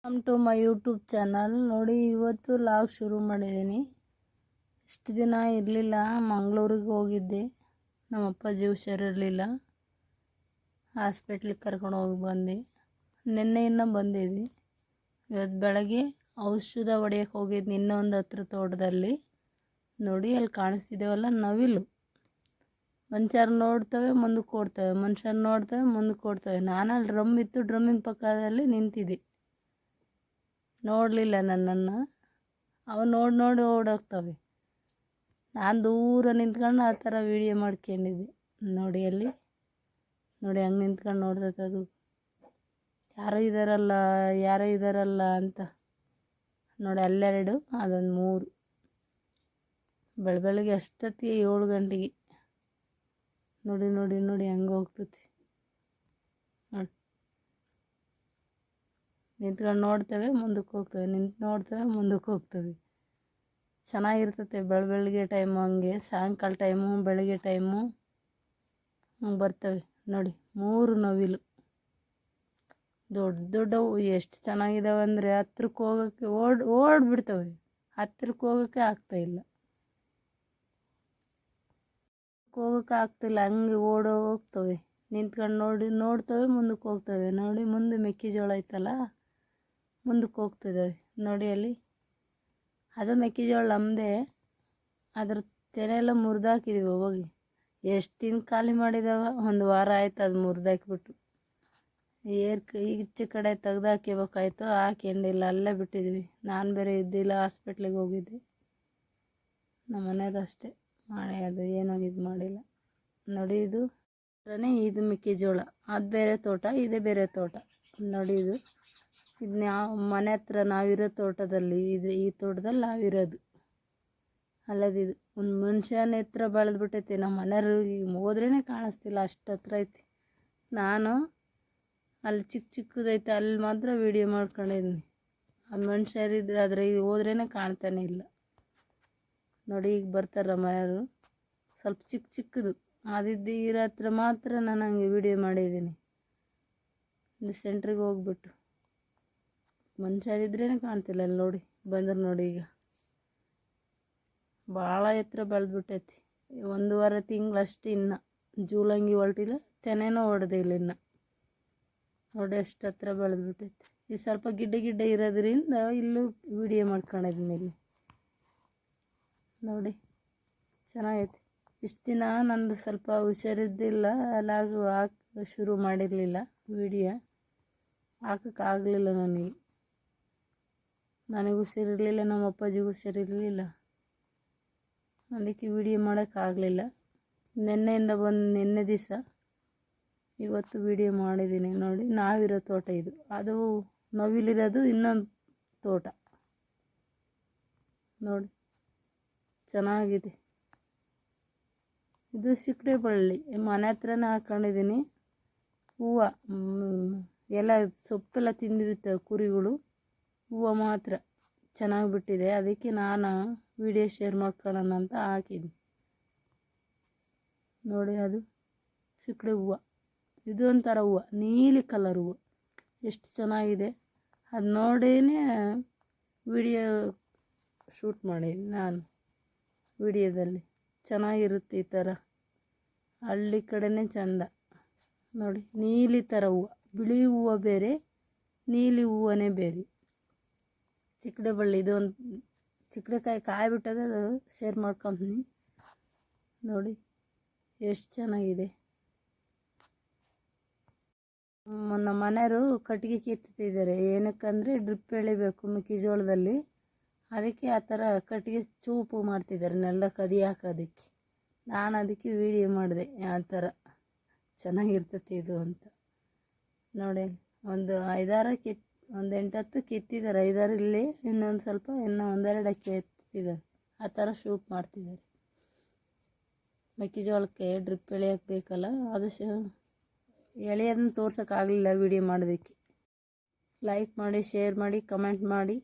Welcome to my YouTube channel. ನೋಡಿ, ಇವತ್ತು log ಶುರು ಮಾಡಿದ್ದೀನಿ. ಇಷ್ಟು ದಿನ ಇರಲಿಲ್ಲ, ಮಂಗಳೂರಿಗೆ ಹೋಗಿದ್ದೆ. ನಮ್ಮ ಅಪ್ಪಾಜಿ ಹುಷಾರಿರಲಿಲ್ಲ, ಹಾಸ್ಪಿಟ್ಲಿಗೆ ಕರ್ಕೊಂಡು ಹೋಗಿ ಬಂದೆ. ನಿನ್ನೆಯಿಂದ ಬಂದಿದ್ದೆ. ಇವತ್ತು ಬೆಳಗ್ಗೆ ಔಷಧ ಹೊಡೆಯೋಕೆ ಹೋಗಿದ್ದು ಇನ್ನೊಂದು ಹತ್ರ ತೋಟದಲ್ಲಿ. ನೋಡಿ, ಅಲ್ಲಿ ಕಾಣಿಸ್ತಿದ್ದೇವಲ್ಲ ನವಿಲು. ಮನುಷ್ಯರು ನೋಡ್ತವೆ, ಮುಂದಕ್ಕೆ ಓಡ್ತವೆ, ಮನುಷ್ಯರು ನೋಡ್ತವೆ, ಮುಂದಕ್ಕೆ ಓಡ್ತವೆ. ನಾನು ಅಲ್ಲಿ ಡ್ರಮ್ ಇತ್ತು, ಡ್ರಮ್ಮಿನ ಪಕ್ಕದಲ್ಲಿ ನಿಂತಿದ್ದೆ. ನೋಡಲಿಲ್ಲ ನನ್ನನ್ನು. ಅವು ನೋಡಿ ಓಡೋಗ್ತವೆ. ನಾನು ದೂರ ನಿಂತ್ಕೊಂಡು ಆ ಥರ ವೀಡಿಯೋ ಮಾಡ್ಕೊಂಡಿದ್ದೆ. ನೋಡಿ ಅಲ್ಲಿ, ನೋಡಿ ಹಂಗೆ ನಿಂತ್ಕೊಂಡು ನೋಡ್ತೈತೆ ಅದು. ಯಾರೋ ಇದ್ದಾರಲ್ಲ ಅಂತ. ನೋಡಿ ಅಲ್ಲೆರಡು, ಅದೊಂದು 3. ಬೆಳಗ್ಗೆ ಅಷ್ಟೊತ್ತಿಗೆ 7 ಗಂಟೆಗೆ. ನೋಡಿ ಹಂಗೆ ಹೋಗ್ತೈತಿ. ನೋಡಿ, ನಿಂತ್ಕೊಂಡು ನೋಡ್ತೇವೆ, ಮುಂದಕ್ಕೆ ಹೋಗ್ತವೆ, ನೋಡ್ತೇವೆ, ಮುಂದಕ್ಕೆ ಹೋಗ್ತವೆ. ಚೆನ್ನಾಗಿರ್ತೈತೆ ಬೆಳಗ್ಗೆ ಟೈಮು. ಹಂಗೆ ಸಾಯಂಕಾಲ ಟೈಮು, ಬೆಳಗ್ಗೆ ಟೈಮು ಹಂಗೆ ಬರ್ತವೆ. ನೋಡಿ 3 ನವಿಲು, ದೊಡ್ಡವು. ಎಷ್ಟು ಚೆನ್ನಾಗಿದ್ದಾವೆ ಅಂದರೆ ಹತ್ರಕ್ಕೆ ಹೋಗೋಕ್ಕೆ ಓಡ್ಬಿಡ್ತವೆ. ಹತ್ರಕ್ಕೆ ಹೋಗೋಕ್ಕೆ ಆಗ್ತಾಯಿಲ್ಲ, ಹಂಗೆ ಹೋಗ್ತವೆ. ನಿಂತ್ಕೊಂಡು ನೋಡ್ತವೆ, ಮುಂದಕ್ಕೆ ಹೋಗ್ತವೆ. ನೋಡಿ, ಮುಂದೆ ಮೆಕ್ಕೆಜೋಳ ಐತಲ್ಲ, ಮುಂದಕ್ಕೆ ಹೋಗ್ತಿದ್ದಾವೆ. ನೋಡಿ ಅಲ್ಲಿ, ಅದು ಮೆಕ್ಕೆಜೋಳ ನಮ್ಮದೇ. ಅದ್ರ ತೆನೆಲ್ಲ ಮುರಿದಾಕಿದ್ದೀವಿ ಹೋಗಿ. ಎಷ್ಟು ದಿನ ಖಾಲಿ ಮಾಡಿದಾವ, 1 ವಾರ ಆಯ್ತು ಅದು ಮುರಿದಾಕಿಬಿಟ್ಟು. ಈಚೆ ಕಡೆ ತೆಗ್ದಾಕಿಬೇಕಾಯ್ತು, ಹಾಕೊಂಡಿಲ್ಲ, ಅಲ್ಲೇ ಬಿಟ್ಟಿದ್ವಿ. ನಾನು ಬೇರೆ ಇದ್ದಿಲ್ಲ, ಹಾಸ್ಪಿಟ್ಲಿಗೆ ಹೋಗಿದ್ದೆ. ನಮ್ಮ ಮನೆಯವರು ಅಷ್ಟೇ ಮಾಡಿ, ಅದು ಏನೋ ಇದು ಮಾಡಿಲ್ಲ. ನೋಡಿ, ಇದು ಮೆಕ್ಕೆಜೋಳ. ಅದು ಬೇರೆ ತೋಟ, ಇದೇ ಬೇರೆ ತೋಟ. ನೋಡಿ, ಇದನ್ನ ಮನೆ ಹತ್ರ ನಾವಿರೋ ತೋಟದಲ್ಲಿ, ಈ ತೋಟದಲ್ಲಿ ನಾವಿರೋದು. ಅಲ್ಲದಿದು ಒಂದು ಮನುಷ್ಯನ ಹತ್ರ ಬೆಳೆದ್ಬಿಟ್ಟೈತಿ. ನಮ್ಮ ಮನೆಯವರು ಹೋದ್ರೇ ಕಾಣಿಸ್ತಿಲ್ಲ, ಅಷ್ಟು ಹತ್ರ ಐತಿ. ನಾನು ಅಲ್ಲಿ ಚಿಕ್ಕದೈತೆ, ಅಲ್ಲಿ ಮಾತ್ರ ವೀಡಿಯೋ ಮಾಡ್ಕೊಂಡಿದ್ದೀನಿ. ಆ ಮನುಷ್ಯರಿದ್ರೆ ಆದರೆ ಈಗ ಹೋದ್ರೇ ಕಾಣ್ತಾನೆ ಇಲ್ಲ. ನೋಡಿ, ಈಗ ಬರ್ತಾರ ಮನೆಯವರು. ಸ್ವಲ್ಪ ಚಿಕ್ಕದು ಅದಿದ್ದು ಇರೋ ಹತ್ರ ಮಾತ್ರ ನಾನು ಹಂಗೆ ವೀಡಿಯೋ ಮಾಡಿದ್ದೀನಿ. ಒಂದು ಸೆಂಟ್ರಿಗೆ ಹೋಗ್ಬಿಟ್ಟು ಮನುಷ್ಯರಿದ್ರೇ ಕಾಣ್ತಿಲ್ಲ. ಅಲ್ಲಿ ನೋಡಿ, ಬಂದ್ರೆ ನೋಡಿ, ಈಗ ಭಾಳ ಎತ್ತರ ಬೆಳೆದ್ಬಿಟ್ಟೈತಿ. 1 ತಿಂಗಳಷ್ಟು ಇನ್ನು ಜೂಲಂಗಿ ಹೊಲ್ಟಿಲ್ಲ, ತೆನೆನೂ ಹೊಡೆದಿಲ್ಲ ಇನ್ನು. ನೋಡಿ ಎಷ್ಟು ಹತ್ರ ಬೆಳೆದ್ಬಿಟ್ಟೈತಿ. ಈ ಸ್ವಲ್ಪ ಗಿಡ್ಡ ಇರೋದ್ರಿಂದ ಇಲ್ಲೂ ವೀಡಿಯೋ ಮಾಡ್ಕೊಂಡಿದ್ದೀನಿ. ಇಲ್ಲಿ ನೋಡಿ, ಚೆನ್ನಾಗೈತಿ. ಇಷ್ಟು ದಿನ ನಂದು ಸ್ವಲ್ಪ ಹುಷಾರಿದ್ದಿಲ್ಲ, ಅಲ್ಲಾಗು ಶುರು ಮಾಡಿರಲಿಲ್ಲ ವೀಡಿಯೋ ಹಾಕೋಕ್ಕಾಗಲಿಲ್ಲ. ನನಗೆ ಹುಷಾರಿರಲಿಲ್ಲ, ನಮ್ಮ ಅಪ್ಪಾಜಿಗೆ ಹುಷಾರಿರಲಿಲ್ಲ, ಅದಕ್ಕೆ ವೀಡಿಯೋ ಮಾಡೋಕ್ಕಾಗಲಿಲ್ಲ. ನಿನ್ನೆಯಿಂದ ನಿನ್ನೆ ದಿವಸ ಇವತ್ತು ವೀಡಿಯೋ ಮಾಡಿದ್ದೀನಿ. ನೋಡಿ, ನಾವಿರೋ ತೋಟ ಇದು. ಅದು ನವಿಲಿರೋದು ಇನ್ನೊಂದು ತೋಟ. ನೋಡಿ, ಚೆನ್ನಾಗಿದೆ. ಇದು ಸಿಕ್ಕಡೆ ಬಳ್ಳಿ, ಮನೆ ಹತ್ರನೇ ಹಾಕ್ಕೊಂಡಿದ್ದೀನಿ. ಹೂವು ಎಲ್ಲ ಸೊಪ್ಪೆಲ್ಲ ತಿಂದಿರುತ್ತೆ ಕುರಿಗಳು. ಹೂವು ಮಾತ್ರ ಚೆನ್ನಾಗಿ ಬಿಟ್ಟಿದೆ, ಅದಕ್ಕೆ ನಾನು ವೀಡಿಯೋ ಶೇರ್ ಮಾಡ್ಕೊಳ್ಳೋಣ ಅಂತ ಹಾಕಿದ್ದೀನಿ. ನೋಡಿ, ಅದು ಸಿಕ್ಕಡೆ ಹೂವು. ಇದು ಒಂಥರ ಹೂವು, ನೀಲಿ ಕಲರ್ ಹೂವು, ಎಷ್ಟು ಚೆನ್ನಾಗಿದೆ. ಅದು ನೋಡೇನೆ ವಿಡಿಯೋ ಶೂಟ್ ಮಾಡಿದ್ದೀನಿ ನಾನು. ವಿಡಿಯೋದಲ್ಲಿ ಚೆನ್ನಾಗಿರುತ್ತೆ. ಈ ಥರ ಹಳ್ಳಿ ಕಡೆನೇ ಚೆಂದ. ನೋಡಿ, ನೀಲಿ ಥರ ಹೂವು, ಬಿಳಿ ಹೂವು ಬೇರೆ, ನೀಲಿ ಹೂವನೇ ಬೇರೆ. ಚಿಕ್ಕಡೆ ಬಳ್ಳಿ, ಇದು ಒಂದು ಚಿಕ್ಕಡೆಕಾಯಿ ಕಾಯಿ ಬಿಟ್ಟಾಗ ಅದು ಶೇರ್ ಮಾಡ್ಕೊತೀನಿ. ನೋಡಿ ಎಷ್ಟು ಚೆನ್ನಾಗಿದೆ. ನಮ್ಮ ಮನೆಯವರು ಕಟ್ಟಿಗೆ ಕಿತ್ತಿದ್ದಾರೆ. ಏನಕ್ಕಂದರೆ ಡ್ರಿಪ್ ಎಳಿಬೇಕು ಮೆಕ್ಕೆಜೋಳದಲ್ಲಿ, ಅದಕ್ಕೆ ಆ ಥರ ಕಟ್ಟಿಗೆ ಚೂಪು ಮಾಡ್ತಿದ್ದಾರೆ, ನೆಲದ ಕದಿ ಹಾಕೋದಕ್ಕೆ. ನಾನು ಅದಕ್ಕೆ ವೀಡಿಯೋ ಮಾಡಿದೆ, ಆ ಥರ ಚೆನ್ನಾಗಿರ್ತೈತಿ ಇದು ಅಂತ. ನೋಡಿ, ಒಂದು 8-10 ಕಿತ್ತಿದ್ದಾರೆ. 5-6 ಇಲ್ಲಿ, ಇನ್ನೊಂದು ಸ್ವಲ್ಪ, ಇನ್ನೂ 1-2 ಕಿತ್ತಿದ್ದಾರೆ. ಆ ಥರ ಶೂಟ್ ಮಾಡ್ತಿದ್ದಾರೆ. ಮೆಕ್ಕೆಜೋಳಕ್ಕೆ ಡ್ರಿಪ್ ಎಳೆಯೋಕ್ಕೆ ಬೇಕಲ್ಲ, ಅದು ಎಳೆಯೋದನ್ನ ತೋರ್ಸೋಕ್ಕಾಗಲಿಲ್ಲ ವೀಡಿಯೋ ಮಾಡೋದಕ್ಕೆ. ಲೈಕ್ ಮಾಡಿ, ಶೇರ್ ಮಾಡಿ, ಕಮೆಂಟ್ ಮಾಡಿ.